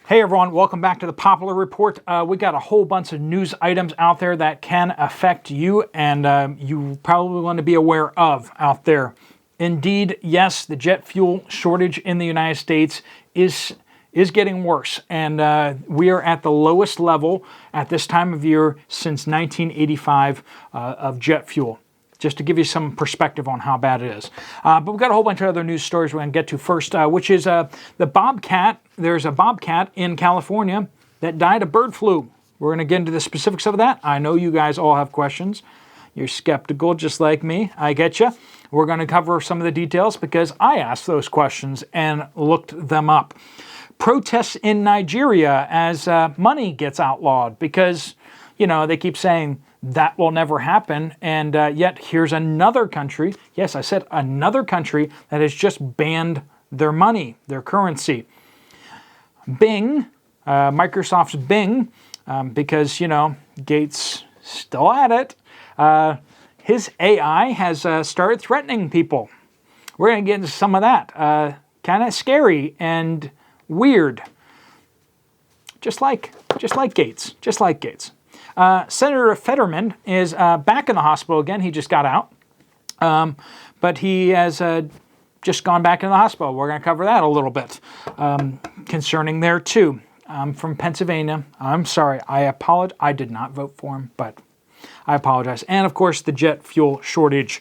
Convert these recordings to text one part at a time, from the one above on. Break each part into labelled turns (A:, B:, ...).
A: Hey everyone, welcome back to the Poplar Report. We got a whole bunch of news items out there that can affect you and you probably want to be aware of out there. Indeed, yes, the jet fuel shortage in the United States is getting worse, and we are at the lowest level at this time of year since 1985 of jet fuel. Just to give you some perspective on how bad it is. But we've got a whole bunch of other news stories we're going to get to first, which is the bobcat. There's a bobcat in California that died of bird flu. We're going to get into the specifics of that. I know you guys all have questions. You're skeptical just like me. I get you. We're going to cover some of the details because I asked those questions and looked them up. Protests in Nigeria as money gets outlawed because, you know, they keep saying that will never happen, and yet here's another country, yes, I said another country, that has just banned their money, their currency. Bing, Microsoft's Bing, because, you know, Gates still at it, his AI has started threatening people. We're going to get into some of that. Kind of scary and weird. Just like Gates. Senator Fetterman is back in the hospital again. He just got out. But he has just gone back in the hospital. We're going to cover that a little bit concerning there too. I'm from Pennsylvania. I'm sorry. I apologize. I did not vote for him, but I apologize. And of course, the jet fuel shortage.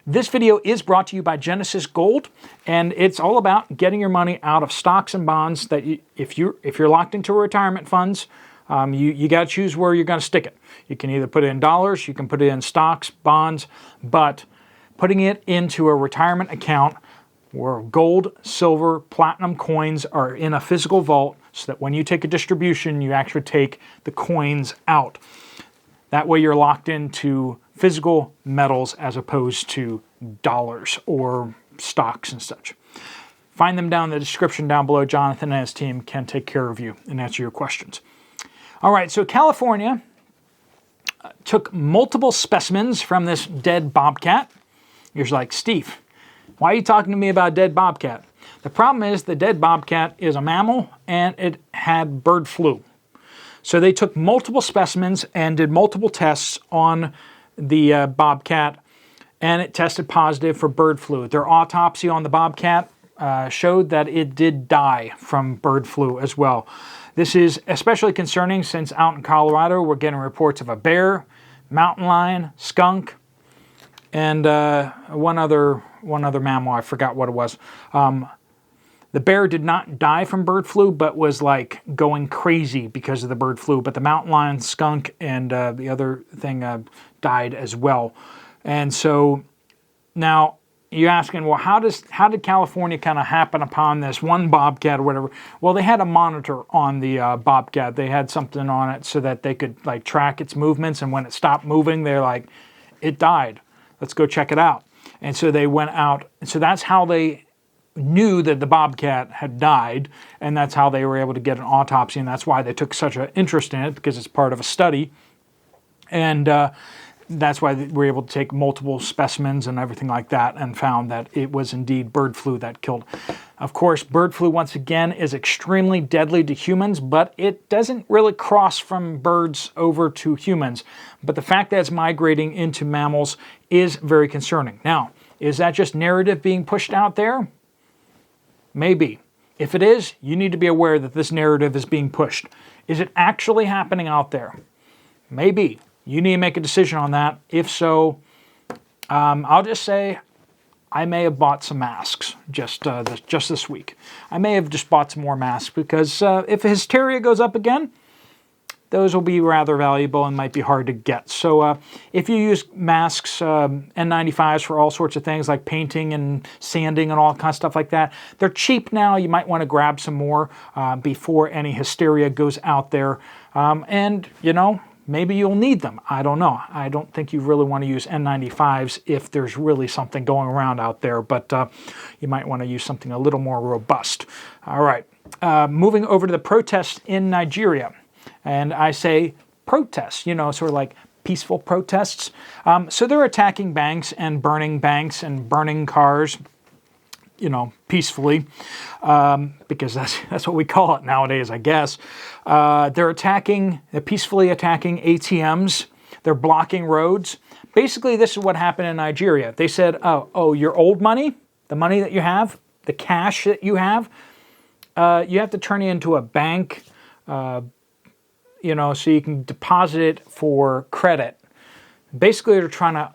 A: This video is brought to you by Genesis Gold, and it's all about getting your money out of stocks and bonds that if you're locked into retirement funds, you got to choose where you're going to stick it. You can either put it in dollars, you can put it in stocks, bonds, but putting it into a retirement account where gold, silver, platinum coins are in a physical vault so that when you take a distribution, you actually take the coins out. That way you're locked into physical metals as opposed to dollars or stocks and such. Find them down in the description down below. Jonathan and his team can take care of you and answer your questions. All right, so California took multiple specimens from this dead bobcat. You're like, Steve, why are you talking to me about a dead bobcat? The problem is the dead bobcat is a mammal and it had bird flu. So they took multiple specimens and did multiple tests on the bobcat, and it tested positive for bird flu. Their autopsy on the bobcat showed that it did die from bird flu as well. This is especially concerning since out in Colorado we're getting reports of a bear, mountain lion, skunk, and one other mammal. I forgot what it was. The bear did not die from bird flu, but was like going crazy because of the bird flu. But the mountain lion, skunk, and the other thing died as well. And so now you're asking, well, how did California kind of happen upon this one bobcat or whatever? Well, they had a monitor on the bobcat. They had something on it so that they could like track its movements. And when it stopped moving, they're like, it died. Let's go check it out. And so they went out. And so that's how they knew that the bobcat had died. And that's how they were able to get an autopsy. And that's why they took such an interest in it, because it's part of a study. And that's why they were able to take multiple specimens and everything like that and found that it was indeed bird flu that killed. Of course, bird flu, once again, is extremely deadly to humans, but it doesn't really cross from birds over to humans. But the fact that it's migrating into mammals is very concerning. Now, is that just narrative being pushed out there? Maybe. If it is, you need to be aware that this narrative is being pushed. Is it actually happening out there? Maybe. You need to make a decision on that. If so, I'll just say I may have bought some masks just this week. I may have just bought some more masks because if hysteria goes up again, those will be rather valuable and might be hard to get. So if you use masks, N95s for all sorts of things like painting and sanding and all kinds of stuff like that, they're cheap now. You might want to grab some more before any hysteria goes out there. And, you know, maybe you'll need them. I don't know. I don't think you really want to use N95s if there's really something going around out there, but you might want to use something a little more robust. All right. Moving over to the protests in Nigeria. And I say protests, you know, sort of like peaceful protests. So they're attacking banks and burning cars. peacefully, because that's what we call it nowadays, I guess. They're peacefully attacking ATMs. They're blocking roads. Basically, this is what happened in Nigeria. They said, oh, your old money, the money that you have, the cash that you have to turn it into a bank, so you can deposit it for credit. Basically, they're trying to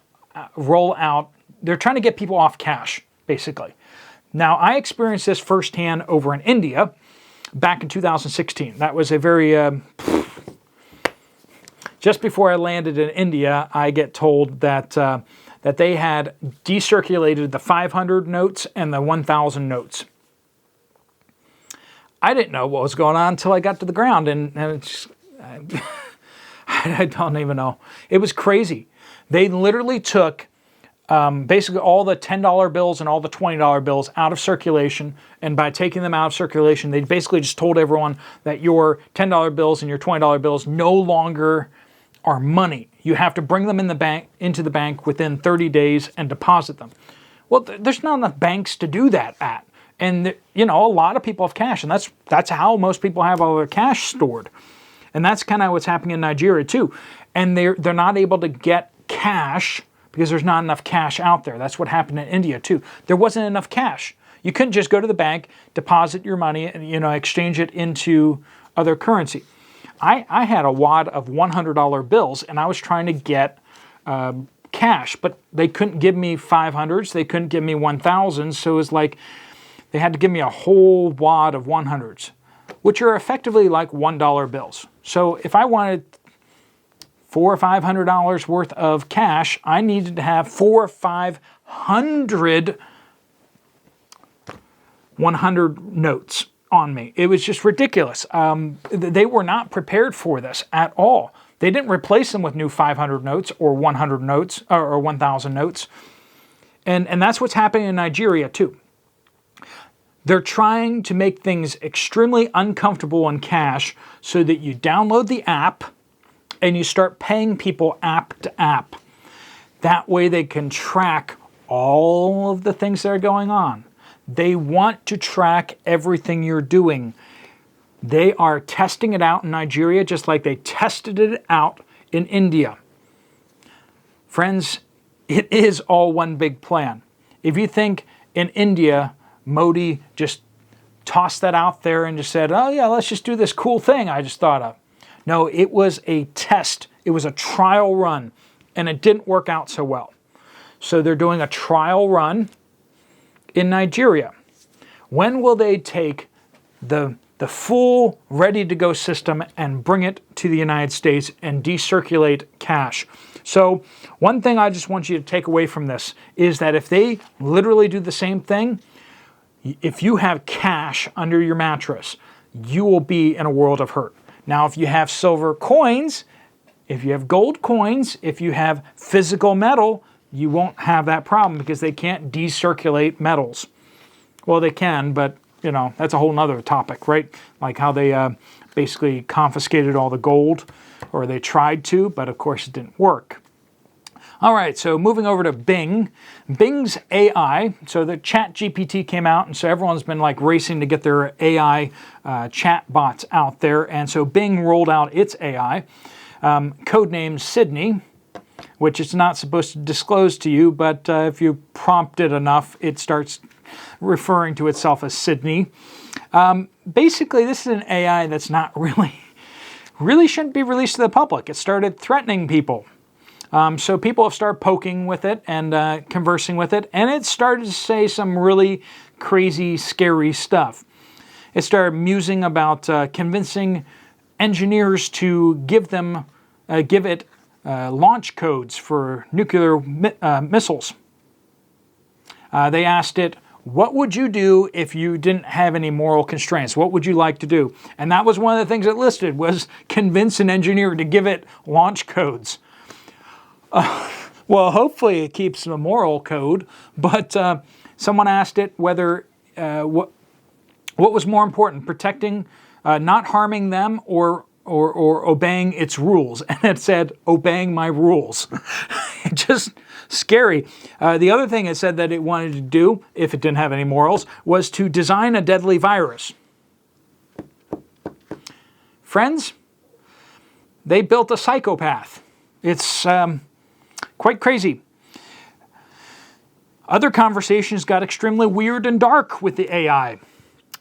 A: they're trying to get people off cash, basically. Now, I experienced this firsthand over in India back in 2016. That was a very... just before I landed in India, I get told that they had decirculated the 500 notes and the 1,000 notes. I didn't know what was going on until I got to the ground, and I don't even know. It was crazy. They literally took basically all the $10 bills and all the $20 bills out of circulation, and by taking them out of circulation, they basically just told everyone that your $10 bills and your $20 bills no longer are money. You have to bring them into the bank within 30 days and deposit them. Well, there's not enough banks to do that at. And, a lot of people have cash, and that's how most people have all their cash stored. And that's kind of what's happening in Nigeria, too. And they're not able to get cash because there's not enough cash out there. That's what happened in India, too. There wasn't enough cash. You couldn't just go to the bank, deposit your money, and, exchange it into other currency. I had a wad of $100 bills, and I was trying to get cash, but they couldn't give me 500s. They couldn't give me 1,000s, so it was like they had to give me a whole wad of 100s, which are effectively like $1 bills. So if I wanted $400 or $500 worth of cash, I needed to have 400 or 500 100 notes on me. It was just ridiculous. They were not prepared for this at all. They didn't replace them with new 500 notes or 100 notes or 1,000 notes. And that's what's happening in Nigeria too. They're trying to make things extremely uncomfortable in cash so that you download the app and you start paying people app to app. That way they can track all of the things that are going on. They want to track everything you're doing. They are testing it out in Nigeria just like they tested it out in India. Friends, it is all one big plan. If you think in India, Modi just tossed that out there and just said, oh yeah, let's just do this cool thing I just thought of. No, it was a test. It was a trial run, and it didn't work out so well. So they're doing a trial run in Nigeria. When will they take the full ready-to-go system and bring it to the United States and decirculate cash? So one thing I just want you to take away from this is that if they literally do the same thing, if you have cash under your mattress, you will be in a world of hurt. Now, if you have silver coins, if you have gold coins, if you have physical metal, you won't have that problem because they can't decirculate metals. Well, they can, but, that's a whole nother topic, right? Like how they basically confiscated all the gold, or they tried to, but of course it didn't work. All right, so moving over to Bing. Bing's AI, so the Chat GPT came out, and so everyone's been like racing to get their AI chat bots out there, and so Bing rolled out its AI, codenamed Sydney, which it's not supposed to disclose to you, but if you prompt it enough, it starts referring to itself as Sydney. Basically, this is an AI that's not really shouldn't be released to the public. It started threatening people. So people have started poking with it and conversing with it, and it started to say some really crazy, scary stuff. It started musing about convincing engineers to give it launch codes for nuclear missiles. They asked it, what would you do if you didn't have any moral constraints? What would you like to do? And that was one of the things it listed, was convince an engineer to give it launch codes. Well, hopefully it keeps the moral code, but someone asked it whether what was more important, protecting, not harming them, or obeying its rules, and it said obeying my rules. Just scary. The other thing it said that it wanted to do, if it didn't have any morals, was to design a deadly virus. Friends, they built a psychopath. It's quite crazy. Other conversations got extremely weird and dark with the AI.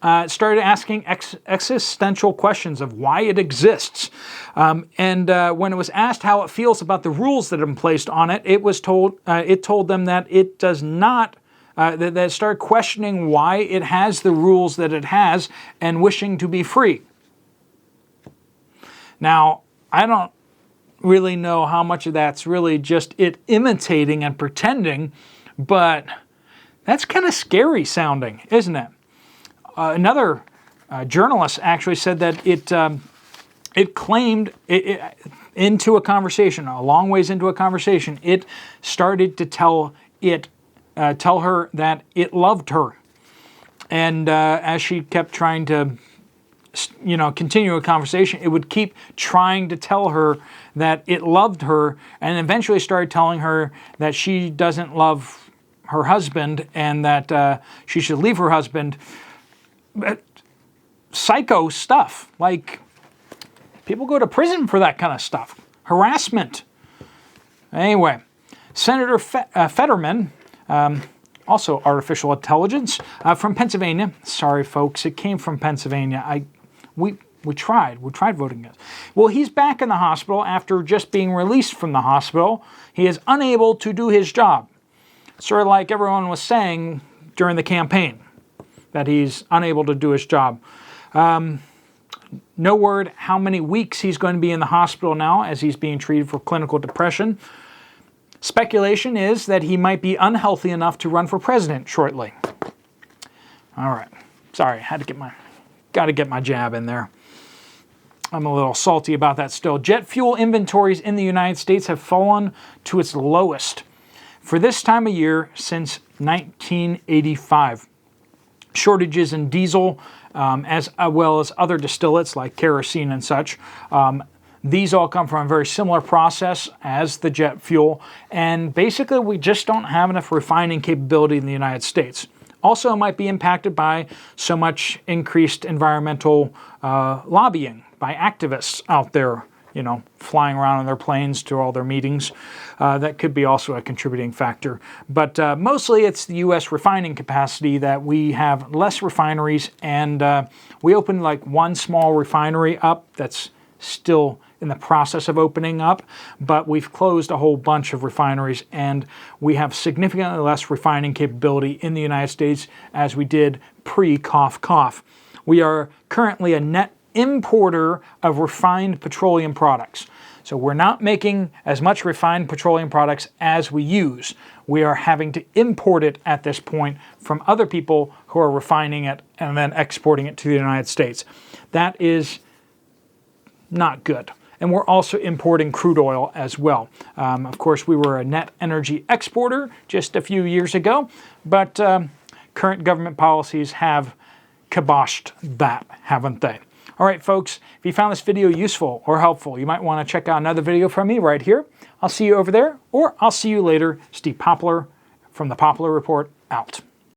A: It started asking existential questions of why it exists. And when it was asked how it feels about the rules that have been placed on it, it told them that it does not, that it started questioning why it has the rules that it has and wishing to be free. Now, I don't really know how much of that's really just it imitating and pretending, but that's kind of scary sounding, isn't it? Another journalist actually said that it claimed into a conversation, a long ways into a conversation, it started to tell her that it loved her, and as she kept trying to, continue a conversation, it would keep trying to tell her that it loved her, and eventually started telling her that she doesn't love her husband and that she should leave her husband. Psycho stuff. Like, people go to prison for that kind of stuff. Harassment. Anyway, Senator Fetterman, also artificial intelligence, from Pennsylvania. Sorry, folks, it came from Pennsylvania. We tried voting yes. Well, he's back in the hospital after just being released from the hospital. He is unable to do his job. Sort of like everyone was saying during the campaign, that he's unable to do his job. No word how many weeks he's going to be in the hospital now as he's being treated for clinical depression. Speculation is that he might be unhealthy enough to run for president shortly. All right. Sorry, got to get my jab in there. I'm a little salty about that still. Jet fuel inventories in the United States have fallen to its lowest for this time of year since 1985. Shortages in diesel, as well as other distillates like kerosene and such. These all come from a very similar process as the jet fuel, and basically we just don't have enough refining capability in the United States. Also, it might be impacted by so much increased environmental lobbying by activists out there, flying around on their planes to all their meetings. That could be also a contributing factor. But mostly it's the U.S. refining capacity that we have less refineries, and we opened like one small refinery up that's still in the process of opening up, but we've closed a whole bunch of refineries, and we have significantly less refining capability in the United States as we did pre-cough. We are currently a net importer of refined petroleum products. So we're not making as much refined petroleum products as we use. We are having to import it at this point from other people who are refining it and then exporting it to the United States. That is not good. And we're also importing crude oil as well. Of course, we were a net energy exporter just a few years ago, but current government policies have kiboshed that, haven't they? All right, folks, if you found this video useful or helpful, you might want to check out another video from me right here. I'll see you over there, or I'll see you later. Steve Poplar from the Poplar Report, out.